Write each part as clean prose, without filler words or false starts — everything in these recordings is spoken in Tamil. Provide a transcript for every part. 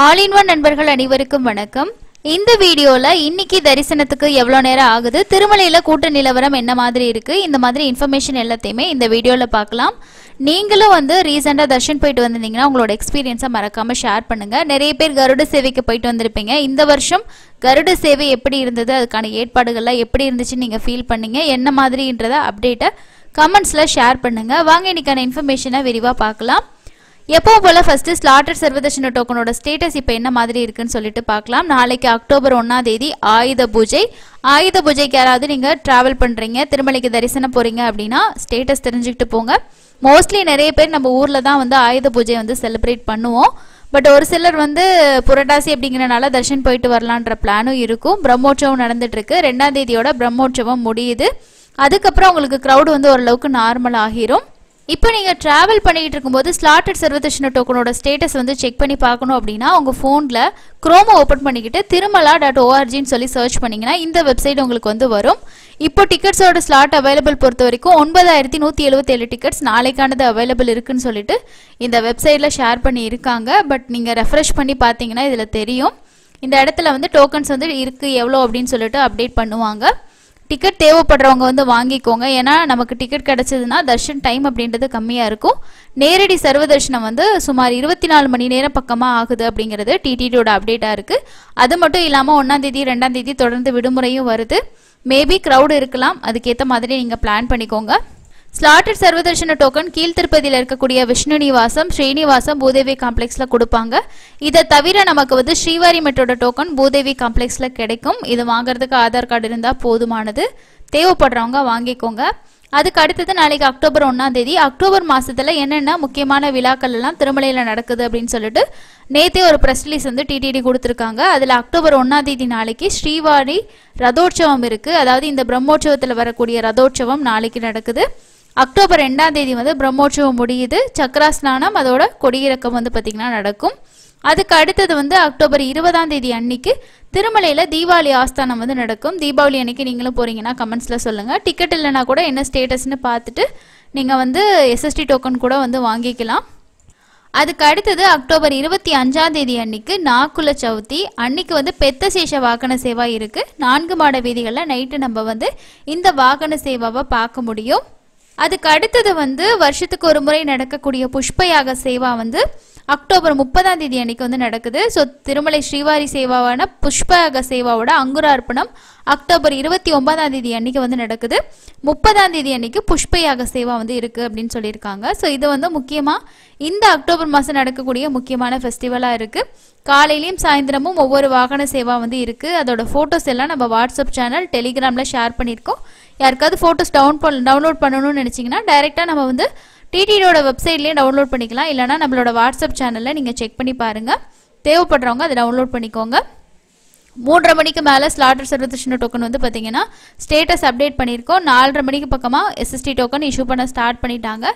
ஆல் இன் ஒன் நண்பர்கள் அனைவருக்கும் வணக்கம். இந்த வீடியோல இன்னைக்கு தரிசனத்துக்கு எவ்வளவு நேரம் ஆகுது, திருமலையில கூட்ட நிலவரம் என்ன மாதிரி இருக்கு, இந்த மாதிரி இன்ஃபர்மேஷன் எல்லாத்தையுமே இந்த வீடியோல பார்க்கலாம். நீங்களும் ரீசெண்டா தர்ஷன் போயிட்டு வந்திருந்தீங்கன்னா உங்களோட எக்ஸ்பீரியன்ஸை மறக்காம ஷேர் பண்ணுங்க. நிறைய பேர் கருட சேவைக்கு போயிட்டு வந்திருப்பீங்க. இந்த வருஷம் கருட சேவை எப்படி இருந்தது, அதுக்கான ஏற்பாடுகள்லாம் எப்படி இருந்துச்சுன்னு நீங்க ஃபீல் பண்ணீங்க, என்ன மாதிரின்றத அப்டேட்டை கமெண்ட்ஸ்ல ஷேர் பண்ணுங்க. வாங்க இன்னைக்கான இன்ஃபர்மேஷனை விரிவா பார்க்கலாம். எப்பவும் போல ஃபர்ஸ்ட் ஸ்லாட்டர் சர்வதர்ஷன டோக்கனோட ஸ்டேட்டஸ் இப்போ என்ன மாதிரி இருக்குன்னு சொல்லிட்டு பார்க்கலாம். நாளைக்கு அக்டோபர் 1ஆம் தேதி ஆயுத பூஜை. ஆயுத பூஜைக்கு யாராவது நீங்க டிராவல் பண்றீங்க, திருமலைக்கு தரிசனம் போறீங்க அப்படின்னா ஸ்டேட்டஸ் தெரிஞ்சுக்கிட்டு போங்க. மோஸ்ட்லி நிறைய பேர் நம்ம ஊர்ல தான் ஆயுத பூஜை செலிப்ரேட் பண்ணுவோம். பட் ஒரு சிலர் புரட்டாசி அப்படிங்கிறனால தர்ஷன் போயிட்டு வரலான்ற பிளானும் இருக்கும். பிரம்மோற்சவம் நடந்துட்டு இருக்கு. 2ஆம் தேதியோட பிரம்மோற்சவம் முடியுது. அதுக்கப்புறம் உங்களுக்கு க்ரௌட் ஓரளவுக்கு நார்மல் ஆகிரும். இப்போ நீங்கள் ட்ராவல் பண்ணிக்கிட்டு இருக்கும்போது ஸ்லாட்டட் சர்வதர்ஷன டோக்கனோட ஸ்டேட்டஸ் செக் பண்ணி பார்க்கணும் அப்படின்னா உங்கள் ஃபோனில் குரோமை ஓப்பன் பண்ணிக்கிட்டு திருமலா.orgன்னு சொல்லி சர்ச் பண்ணிங்கன்னா இந்த வெப்சைட் உங்களுக்கு வரும். இப்போ டிக்கெட்ஸோட ஸ்லாட் அவைலபிள் பொறுத்த வரைக்கும் 9177 டிக்கெட்ஸ் நாளைக்கானது அவைலபிள் இருக்குன்னு சொல்லிட்டு இந்த வெப்சைட்டில் ஷேர் பண்ணி இருக்காங்க. பட் நீங்கள் ரெஃப்ரெஷ் பண்ணி பார்த்தீங்கன்னா இதில் தெரியும். இந்த இடத்துல டோக்கன்ஸ் இருக்குது எவ்வளோ அப்படின்னு சொல்லிட்டு அப்டேட் பண்ணுவாங்க. டிக்கெட் தேவைப்படுறவங்க வாங்கிக்கோங்க. ஏன்னா நமக்கு டிக்கெட் கிடைச்சதுன்னா தர்ஷன் டைம் அப்படின்றது கம்மியாக இருக்கும். நேரடி சர்வதர்ஷனம் சுமார் 24 மணி நேரம் பக்கமாக ஆகுது அப்படிங்கிறது டிடிடியோட அப்டேட்டாக இருக்குது. அது மட்டும் இல்லாமல் 1ஆம் தேதி 2ஆம் தேதி தொடர்ந்து விடுமுறையும் வருது. மேபி க்ரௌட் இருக்கலாம், அதுக்கேற்ற மாதிரி நீங்கள் பிளான் பண்ணிக்கோங்க. ஸ்லாட்டட் சர்வதர்ஷன டோக்கன் கீழ்த்திருப்பதியில் இருக்கக்கூடிய விஷ்ணு நிவாசம், ஸ்ரீனிவாசம், பூதேவி காம்ப்ளெக்ஸில் கொடுப்பாங்க. இதை தவிர நமக்கு ஸ்ரீவாரி மெட்டோட டோக்கன் பூதேவி காம்ப்ளெக்ஸில் கிடைக்கும். இது வாங்குறதுக்கு ஆதார் கார்டு இருந்தால் போதுமானது. தேவைப்படுறவங்க வாங்கிக்கோங்க. அதுக்கு அடுத்தது நாளைக்கு அக்டோபர் 1ஆம் தேதி அக்டோபர் மாதத்தில் என்னென்ன முக்கியமான விழாக்கள் எல்லாம் திருமலையில் நடக்குது அப்படின்னு சொல்லிட்டு நேற்றே ஒரு ப்ரெஸ் ரிலீஸ் டிடிடி கொடுத்துருக்காங்க. அதில் அக்டோபர் 1ஆம் தேதி நாளைக்கு ஸ்ரீவாரி ரதோற்சவம் இருக்குது. அதாவது இந்த பிரம்மோற்சவத்தில் வரக்கூடிய ரதோற்சவம் நாளைக்கு நடக்குது. அக்டோபர் 2ஆம் தேதி பிரம்மோற்சவம் முடியுது. சக்கராஸ்நானம் அதோட கொடியிறக்கம் பார்த்தீங்கன்னா நடக்கும். அதுக்கு அடுத்தது அக்டோபர் 20ஆம் தேதி அன்னைக்கு திருமலையில் தீபாவளி ஆஸ்தானம் நடக்கும். தீபாவளி அன்னைக்கு நீங்களும் போறீங்கன்னா கமெண்ட்ஸில் சொல்லுங்கள். டிக்கெட் இல்லைனா கூட என்ன ஸ்டேட்டஸ்ன்னு பார்த்துட்டு நீங்கள் எஸ்எஸ்டி டோக்கன் கூட வாங்கிக்கலாம். அதுக்கு அடுத்தது அக்டோபர் 25ஆம் தேதி அன்னைக்கு நாக்குல சவுத்தி அன்னைக்கு பெத்த சேஷ வாகன சேவா இருக்குது. 4 மாட வீதிகளில் நைட்டு நம்ம இந்த வாகன சேவாவை பார்க்க முடியும். அதுக்கு அடுத்தது வருஷத்துக்கு ஒரு முறை நடக்கக்கூடிய புஷ்பயாக சேவா அக்டோபர் 30ஆம் தேதி அன்னைக்கு நடக்குது. ஸோ திருமலை ஸ்ரீவாரி சேவாவான புஷ்பயாக சேவாவோட அங்குரார்ப்பணம் அக்டோபர் 29ஆம் தேதி அன்னைக்கு நடக்குது. 30ஆம் தேதி அன்னைக்கு புஷ்பயாக சேவா இருக்கு அப்படின்னு சொல்லியிருக்காங்க. ஸோ இது முக்கியமாக இந்த அக்டோபர் மாதம் நடக்கக்கூடிய முக்கியமான ஃபெஸ்டிவலாக இருக்கு. காலையிலையும் சாயந்தரமும் ஒவ்வொரு வாகன சேவா இருக்கு. அதோட ஃபோட்டோஸ் எல்லாம் நம்ம வாட்ஸ்அப் சேனல், டெலிகிராமில் ஷேர் பண்ணியிருக்கோம். யாருக்காவது ஃபோட்டோஸ் டவுன்லோட் பண்ணணும்னு நினச்சிங்கன்னா டைரெக்டாக நம்ம டிடிடியோட வெப்சைட்லேயே டவுன்லோட் பண்ணிக்கலாம். இல்லைனா நம்மளோட வாட்ஸ்அப் சேனலில் நீங்கள் செக் பண்ணி பாருங்கள். தேவைப்படுறவங்க அதை டவுன்லோட் பண்ணிக்கோங்க. 3:30 மணிக்கு மேலே ஸ்லாட்டர் சர்வதர்ஷன டோக்கன் பார்த்தீங்கன்னா ஸ்டேட்டஸ் அப்டேட் பண்ணியிருக்கோம். 4:30 மணிக்கு பக்கமாக எஸ்எஸ்டி டோக்கன் இஷ்யூ பண்ண ஸ்டார்ட் பண்ணிட்டாங்க.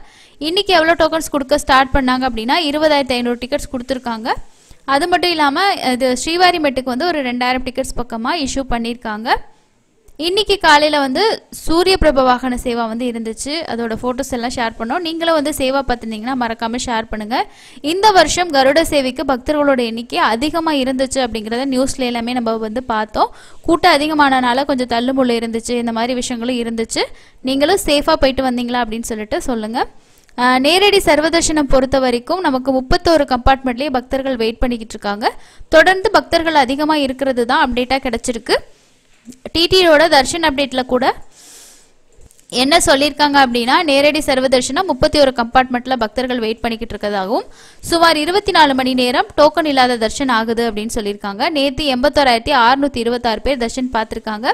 இன்றைக்கி எவ்வளோ டோக்கன்ஸ் கொடுக்க ஸ்டார்ட் பண்ணாங்க அப்படின்னா 20,500 டிக்கெட்ஸ் கொடுத்துருக்காங்க. அது மட்டும் இல்லாமல் இது ஸ்ரீவாரி மெட்டுக்கு ஒரு 2000 டிக்கெட்ஸ் பக்கமாக இஷ்யூ பண்ணியிருக்காங்க. இன்னைக்கு காலையில் சூரிய பிரப வாகன சேவா இருந்துச்சு. அதோட ஃபோட்டோஸ் எல்லாம் ஷேர் பண்ணோம். நீங்களும் சேவா பார்த்துருந்தீங்கன்னா மறக்காமல் ஷேர் பண்ணுங்கள். இந்த வருஷம் கருட சேவைக்கு பக்தர்களோட எண்ணிக்கை அதிகமாக இருந்துச்சு அப்படிங்கிறத நியூஸில் எல்லாமே நம்ம பார்த்தோம். கூட்டம் அதிகமானனால கொஞ்சம் தள்ளுமுள்ள இருந்துச்சு, இந்த மாதிரி விஷயங்களும் இருந்துச்சு. நீங்களும் சேஃபாக போயிட்டு வந்தீங்களா அப்படின்னு சொல்லிட்டு சொல்லுங்கள். நேரடி சர்வதர்ஷனம் பொறுத்த வரைக்கும் நமக்கு 31 கம்பார்ட்மெண்ட்லேயே பக்தர்கள் வெயிட் பண்ணிக்கிட்டு இருக்காங்க. தொடர்ந்து பக்தர்கள் அதிகமாக இருக்கிறது தான் அப்டேட்டாக கிடச்சிருக்கு. டிடியோட தர்ஷன் அப்டேட்ல கூட என்ன சொல்லியிருக்காங்க அப்படின்னா நேரடி சர்வதர்ஷனம் 31 கம்பார்ட்மெண்ட்ல பக்தர்கள் வெயிட் பண்ணிக்கிட்டு இருக்கதாகவும் சுமார் 24 மணி நேரம் டோக்கன் இல்லாத தர்ஷன் ஆகுது அப்படின்னு சொல்லியிருக்காங்க. நேற்று 81,626 பேர் தர்ஷன் பார்த்துருக்காங்க.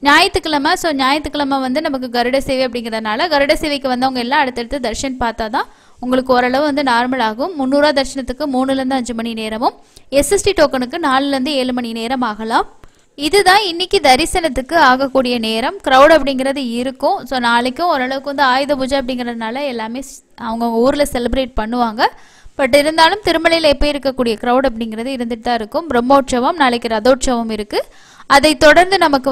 ஞாயிற்றுக்கிழமை ஞாயிற்றுக்கிழமை நமக்கு கருட சேவை அப்படிங்கிறதுனால கருட சேவைக்கு வந்தவங்க எல்லாம் அடுத்தடுத்து தர்ஷன் பார்த்தா தான் உங்களுக்கு ஓரளவு நார்மல் ஆகும். 300 தர்ஷனத்துக்கு 3லேருந்து 5 மணி நேரமும், எஸ்எஸ்டி டோக்கனுக்கு 4லேருந்து 7 மணி நேரம் ஆகலாம். இதுதான் இன்னைக்கு தரிசனத்துக்கு ஆகக்கூடிய நேரம். க்ரௌட் அப்படிங்கிறது இருக்கும். ஸோ நாளைக்கும் ஓரளவுக்கு ஆயுத பூஜை அப்படிங்கிறதுனால எல்லாமே அவங்க ஊரில் செலிப்ரேட் பண்ணுவாங்க. பட் இருந்தாலும் திருமலையில் எப்போ இருக்கக்கூடிய க்ரௌட் அப்படிங்கிறது இருந்துட்டு தான் இருக்கும். பிரம்மோற்சவம் நாளைக்கு ரதோற்சவம் இருக்குது. அதை தொடர்ந்து நமக்கு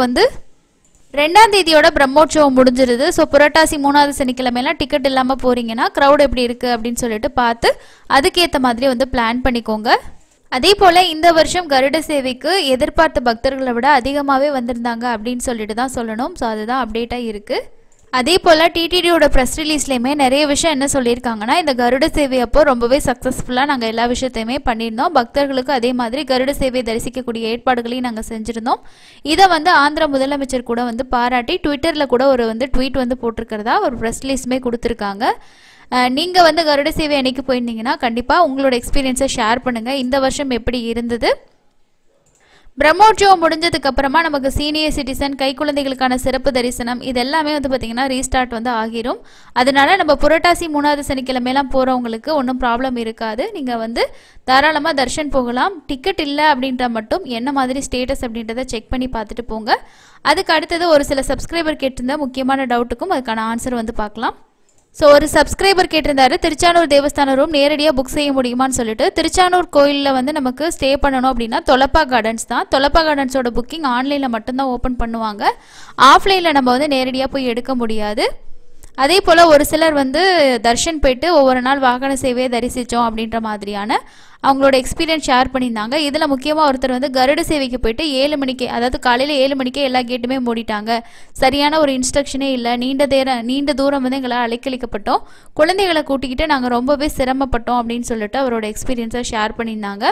2ஆம் தேதியோட பிரம்மோற்சவம் முடிஞ்சிருது. ஸோ புரட்டாசி 3வது சனிக்கிழமையெல்லாம் டிக்கெட் இல்லாமல் போகிறீங்கன்னா க்ரௌட் எப்படி இருக்குது அப்படின்னு சொல்லிட்டு பார்த்து அதுக்கேற்ற மாதிரி பிளான் பண்ணிக்கோங்க. அதே போல் இந்த வருஷம் கருட சேவைக்கு எதிர்பார்த்த பக்தர்களை விட அதிகமாகவே வந்திருந்தாங்க அப்படின்னு சொல்லிட்டு தான் சொல்லணும். ஸோ அதுதான் அப்டேட்டாக இருக்குது. அதே போல் டிடிடியோட ப்ரெஸ் ரிலீஸ்லேயுமே நிறைய விஷயம் என்ன சொல்லியிருக்காங்கன்னா, இந்த கருட சேவை அப்போ ரொம்பவே சக்ஸஸ்ஃபுல்லாக நாங்கள் எல்லா விஷயத்தையுமே பண்ணியிருந்தோம். பக்தர்களுக்கு அதே மாதிரி கருட சேவையை தரிசிக்கக்கூடிய ஏற்பாடுகளையும் நாங்கள் செஞ்சுருந்தோம். இதை ஆந்திர முதலமைச்சர் கூட பாராட்டி ட்விட்டரில் கூட ஒரு ட்வீட் போட்டிருக்கிறதா ஒரு ப்ரெஸ் ரிலீஸுமே கொடுத்துருக்காங்க. நீங்கள் கருட சேவை அன்னைக்கு போயிருந்தீங்கன்னா கண்டிப்பாக உங்களோட எக்ஸ்பீரியன்ஸை ஷேர் பண்ணுங்கள். இந்த வருஷம் எப்படி இருந்தது? பிரம்மோற்சவம் முடிஞ்சதுக்கு அப்புறமா நமக்கு சீனியர் சிட்டிசன், கை குழந்தைகளுக்கான சிறப்பு தரிசனம் இது எல்லாமே பார்த்தீங்கன்னா ரீஸ்டார்ட் ஆகிரும். அதனால நம்ம புரட்டாசி 3வது சனிக்கிழமையெல்லாம் போகிறவங்களுக்கு ஒன்றும் ப்ராப்ளம் இருக்காது. நீங்கள் தாராளமாக தர்ஷன் போகலாம். டிக்கெட் இல்லை அப்படின்ற மட்டும் என்ன மாதிரி ஸ்டேட்டஸ் அப்படின்றத செக் பண்ணி பார்த்துட்டு போங்க. அதுக்கு அடுத்தது ஒரு சில சப்ஸ்கிரைபர் கேட்டிருந்த முக்கியமான டவுட்டுக்கும் அதுக்கான ஆன்சர் பார்க்கலாம். ஸோ ஒரு சப்ஸ்கிரைபர் கேட்டிருந்தாரு, திருச்சானூர் தேவஸ்தான ரூம் நேரடியாக புக் செய்ய முடியுமான்னு சொல்லிட்டு. திருச்சானூர் கோயிலில் நமக்கு ஸ்டே பண்ணணும் அப்படின்னா தொலப்பா கார்டன்ஸ் தான். தொலப்பா கார்டன்ஸோட புக்கிங் ஆன்லைனில் மட்டும்தான் ஓப்பன் பண்ணுவாங்க. ஆஃப்லைனில் நம்ம நேரடியாக போய் எடுக்க முடியாது. அதே போல் ஒரு சிலர் தர்ஷன் போயிட்டு ஒவ்வொரு நாள் வாகன சேவையை தரிசித்தோம் அப்படின்ற மாதிரியான அவங்களோட எக்ஸ்பீரியன்ஸ் ஷேர் பண்ணியிருந்தாங்க. இதில் முக்கியமாக ஒருத்தர் கருட சேவைக்கு போயிட்டு 7 மணிக்கே, அதாவது காலையில் 7 மணிக்கே எல்லா கேட்டுமே மூடிட்டாங்க, சரியான ஒரு இன்ஸ்ட்ரக்ஷனே இல்லை, நீண்ட தூரம் எங்களால் அலைக்கழிக்கப்பட்டோம், குழந்தைகளை கூட்டிக்கிட்டு நாங்கள் ரொம்பவே சிரமப்பட்டோம் அப்படின்னு சொல்லிட்டு அவரோட எக்ஸ்பீரியன்ஸை ஷேர் பண்ணியிருந்தாங்க.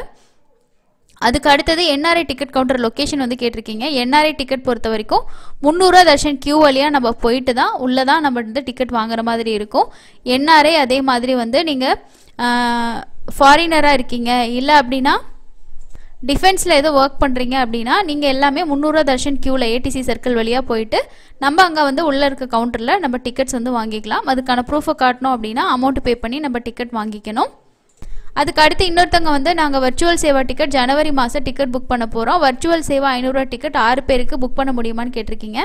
அதுக்கு அடுத்தது என்ஆர்ஐ டிக்கெட் கவுண்டர் லொக்கேஷன் கேட்டிருக்கீங்க. என்ஆர்ஐ டிக்கெட் பொறுத்த வரைக்கும் 300 தர்ஷன் கியூ வழியாக நம்ம போயிட்டு தான் உள்ளே தான் நம்ம டிக்கெட் வாங்குற மாதிரி இருக்கும். என்ஆர்ஐ அதே மாதிரி நீங்கள் ஃபாரினராக இருக்கீங்க இல்லை அப்படின்னா டிஃபென்ஸில் ஏதோ ஒர்க் பண்ணுறீங்க அப்படின்னா நீங்கள் எல்லாமே 300 தர்ஷன் கியூவில் ஏடிசி சர்க்கிள் வழியாக போயிட்டு நம்ம அங்கே உள்ளே இருக்க கவுண்டரில் நம்ம டிக்கெட்ஸ் வாங்கிக்கலாம். அதுக்கான ப்ரூஃபை காட்டணும் அப்படின்னா அமௌண்ட் பே பண்ணி நம்ம டிக்கெட் வாங்கிக்கணும். அதுக்கு அடுத்து இன்னொருத்தவங்க நாங்கள் வர்ச்சுவல் சேவா டிக்கெட் ஜனவரி மாதம் டிக்கெட் புக் பண்ண போகிறோம். வர்ச்சுவல் சேவா 500 டிக்கெட் 6 பேருக்கு புக் பண்ண முடியுமான்னு கேட்டிருக்கீங்க.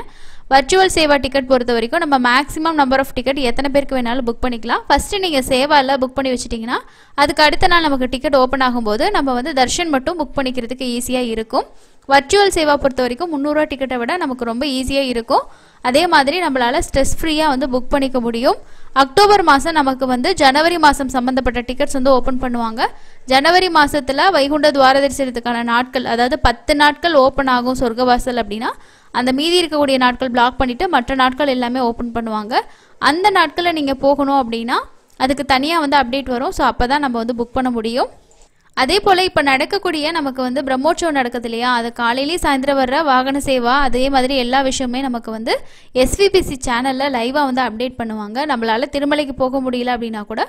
வர்ச்சுவல் சேவா டிக்கெட் பொறுத்த வரைக்கும் நம்ம மேக்ஸிமம் நம்பர் ஆஃப் டிக்கெட் எத்தனை பேருக்கு வேணாலும் புக் பண்ணிக்கலாம். ஃபஸ்ட்டு நீங்கள் சேவாவில் புக் பண்ணி வச்சிட்டிங்கன்னா அதுக்கு அடுத்த நாள் நமக்கு டிக்கெட் ஓப்பன் ஆகும்போது நம்ம தர்ஷன் மட்டும் புக் பண்ணிக்கிறதுக்கு ஈஸியாக இருக்கும். வர்ச்சுவல் சேவா பொறுத்த வரைக்கும் 300 டிக்கெட்டை விட நமக்கு ரொம்ப ஈஸியாக இருக்கும். அதே மாதிரி நம்மளால் ஸ்ட்ரெஸ் ஃப்ரீயாக புக் பண்ணிக்க முடியும். அக்டோபர் மாதம் நமக்கு ஜனவரி மாதம் சம்மந்தப்பட்ட டிக்கெட்ஸ் ஓப்பன் பண்ணுவாங்க. ஜனவரி மாதத்தில் வைகுண்ட துவார தரிசனத்துக்கான நாட்கள், அதாவது 10 நாட்கள் ஓப்பன் ஆகும் சொர்க்கவாசல் அப்படின்னா அந்த மீதி இருக்கக்கூடிய நாட்கள் பிளாக் பண்ணிவிட்டு மற்ற நாட்கள் எல்லாமே ஓப்பன் பண்ணுவாங்க. அந்த நாட்களில் நீங்கள் போகணும் அப்படின்னா அதுக்கு தனியாக அப்டேட் வரும். ஸோ அப்போ தான் நம்ம புக் பண்ண முடியும். அதே போல் இப்போ நடக்கக்கூடிய நமக்கு பிரம்மோற்சவம் நடக்குது இல்லையா, அது காலையிலேயே சாயந்தரம் வர்ற வாகன சேவா அதே மாதிரி எல்லா விஷயமே நமக்கு எஸ்விபிசி சேனலில் லைவாக அப்டேட் பண்ணுவாங்க. நம்மளால் திருமலைக்கு போக முடியல அப்படின்னா கூட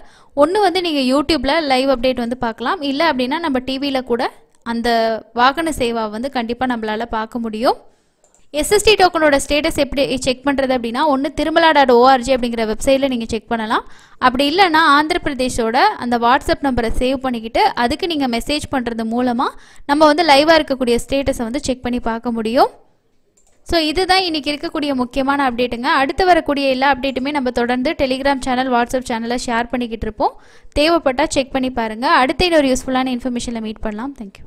ஒன்று நீங்கள் யூடியூப்பில் லைவ் அப்டேட் பார்க்கலாம். இல்லை அப்படின்னா நம்ம டிவியில் கூட அந்த வாகன சேவா கண்டிப்பாக நம்மளால் பார்க்க முடியும். எஸ்எஸ்டி டோக்கனோட ஸ்டேட்டஸ் எப்படி செக் பண்ணுறது அப்படின்னா ஒன்று திருமலா.org அப்படிங்கிற வெப்சைட்டில் நீங்கள் செக் பண்ணலாம். அப்படி இல்லைன்னா ஆந்திர பிரதேஷோட அந்த வாட்ஸ்அப் நம்பரை சேவ் பண்ணிக்கிட்டு அதுக்கு நீங்கள் மெசேஜ் பண்ணுறது மூலமாக நம்ம லைவாக இருக்கக்கூடிய ஸ்டேட்டஸை செக் பண்ணி பார்க்க முடியும். ஸோ இதுதான் இன்றைக்கி இருக்கக்கூடிய முக்கியமான அப்டேட்டுங்க. அடுத்து வரக்கூடிய எல்லா அப்டேட்டுமே நம்ம தொடர்ந்து டெலிகிராம் சேனல், வாட்ஸ்அப் சேனலில் ஷேர் பண்ணிக்கிட்டு இருப்போம். தேவைப்பட்டால் செக் பண்ணி பாருங்கள். அடுத்த இன்னொரு யூஸ்ஃபுல்லான இன்ஃபர்மேஷனில் மீட் பண்ணலாம். தேங்க்யூ.